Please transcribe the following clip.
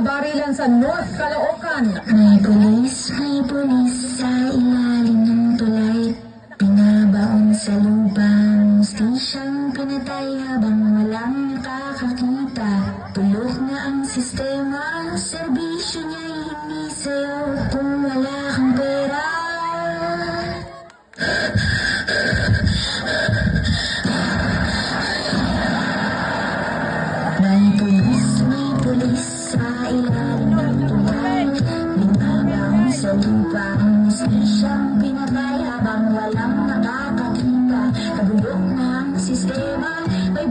barilan sa North Caloocan. May pulis sa ilalim ng tulay. Binabaon sa lubang, stisyang pinatay habang walang nakakakita. Tulog na ang sistema, serbisyo niya'y hindi sa'yo kung wala kang pera. May pulis sa ilalim ng tulay. Binabaon sa lubang, stisyang pinatay habang walang nakakakita. Kabulok ng sistema, may